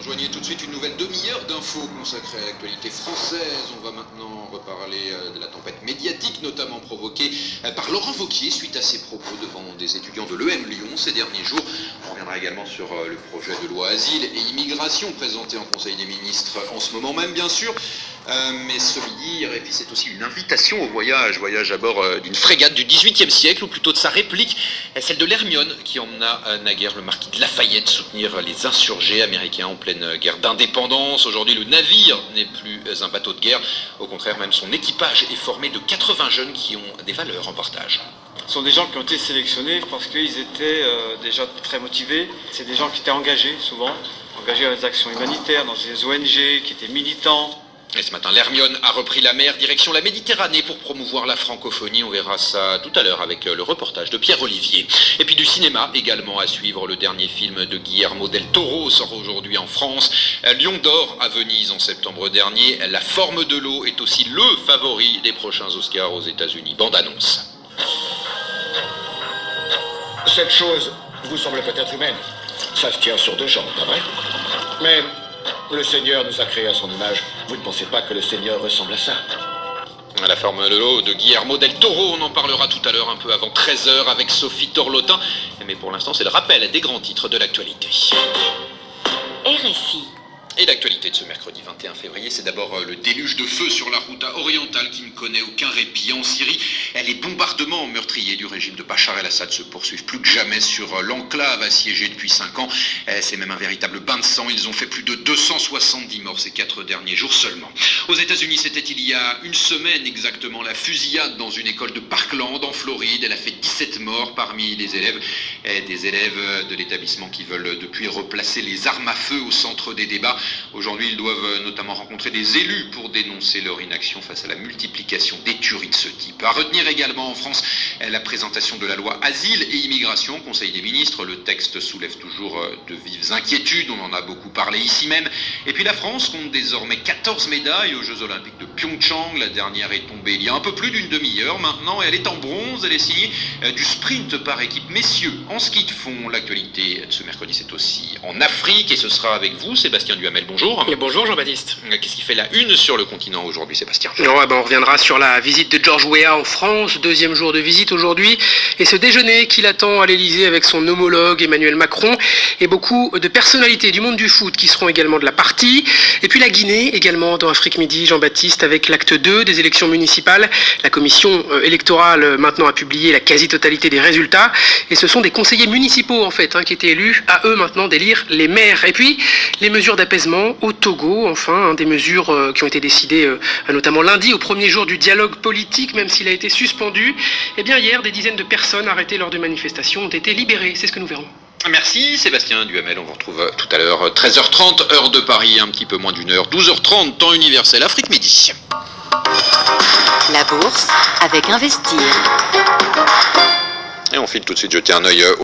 Rejoignez tout de suite une nouvelle demi-heure d'infos consacrée à l'actualité française. On va maintenant reparler de la tempête médiatique, notamment provoquée par Laurent Wauquiez suite à ses propos devant des étudiants de l'EM Lyon ces derniers jours. On reviendra également sur le projet de loi Asile et Immigration présenté en Conseil des ministres en ce moment même, bien sûr. Mais ce midi, RFI, c'est aussi une invitation au voyage à bord d'une frégate du XVIIIe siècle, ou plutôt de sa réplique, celle de l'Hermione, qui emmena naguère le marquis de Lafayette soutenir les insurgés américains en pleine guerre d'indépendance. Aujourd'hui, le navire n'est plus un bateau de guerre. Au contraire, même son équipage est formé de 80 jeunes qui ont des valeurs en partage. Ce sont des gens qui ont été sélectionnés parce qu'ils étaient déjà très motivés. C'est des gens qui étaient engagés, souvent, engagés dans les actions humanitaires, dans des ONG, qui étaient militants. Et ce matin, l'Hermione a repris la mer, direction la Méditerranée pour promouvoir la francophonie. On verra ça tout à l'heure avec le reportage de Pierre Olivier. Et puis du cinéma également à suivre. Le dernier film de Guillermo del Toro sort aujourd'hui en France. Lion d'or à Venise en septembre dernier. La forme de l'eau est aussi le favori des prochains Oscars aux États-Unis. Bande annonce. Cette chose vous semble peut-être humaine. Ça se tient sur deux jambes, pas vrai? Mais le Seigneur nous a créés à son image. Vous ne pensez pas que le Seigneur ressemble à ça? La forme de l'eau de Guillermo del Toro, on en parlera tout à l'heure un peu avant 13h avec Sophie Torlotin. Mais pour l'instant, c'est le rappel des grands titres de l'actualité. RFI. Et l'actualité de ce mercredi 21 février, c'est d'abord le déluge de feu sur la route orientale qui ne connaît aucun répit en Syrie. Les bombardements meurtriers du régime de Bachar el-Assad se poursuivent plus que jamais sur l'enclave assiégée depuis 5 ans. C'est même un véritable bain de sang. Ils ont fait plus de 270 morts ces 4 derniers jours seulement. Aux États-Unis, c'était il y a une semaine exactement la fusillade dans une école de Parkland en Floride. Elle a fait 17 morts parmi les élèves. Des élèves de l'établissement qui veulent depuis replacer les armes à feu au centre des débats. Aujourd'hui, ils doivent notamment rencontrer des élus pour dénoncer leur inaction face à la multiplication des tueries de ce type. À retenir également en France la présentation de la loi Asile et Immigration au Conseil des ministres. Le texte soulève toujours de vives inquiétudes, on en a beaucoup parlé ici même. Et puis la France compte désormais 14 médailles aux Jeux Olympiques de Pyeongchang. La dernière est tombée il y a un peu plus d'une demi-heure maintenant. Elle est en bronze, elle est signée du sprint par équipe. Messieurs, en ski de fond, l'actualité de ce mercredi, c'est aussi en Afrique et ce sera avec vous, Sébastien Duhamel. Bonjour. Et bonjour Jean-Baptiste. Qu'est-ce qui fait la une sur le continent aujourd'hui, Sébastien? On reviendra sur la visite de George Weah en France, 2e jour de visite aujourd'hui, et ce déjeuner qu'il attend à l'Elysée avec son homologue Emmanuel Macron, et beaucoup de personnalités du monde du foot qui seront également de la partie. Et puis la Guinée également dans Afrique Midi, Jean-Baptiste, avec l'acte 2 des élections municipales. La commission électorale maintenant a publié la quasi-totalité des résultats, et ce sont des conseillers municipaux en fait qui étaient élus, à eux maintenant d'élire les maires. Et puis les mesures d'apaisement au Togo, enfin, des mesures qui ont été décidées notamment lundi, au premier jour du dialogue politique, même s'il a été suspendu. Eh bien, hier, des dizaines de personnes arrêtées lors de manifestations ont été libérées. C'est ce que nous verrons. Merci Sébastien Duhamel, on vous retrouve tout à l'heure, 13h30, heure de Paris, un petit peu moins d'une heure, 12h30, temps universel, Afrique Midi. La bourse avec Investir. Et on file tout de suite jeter un œil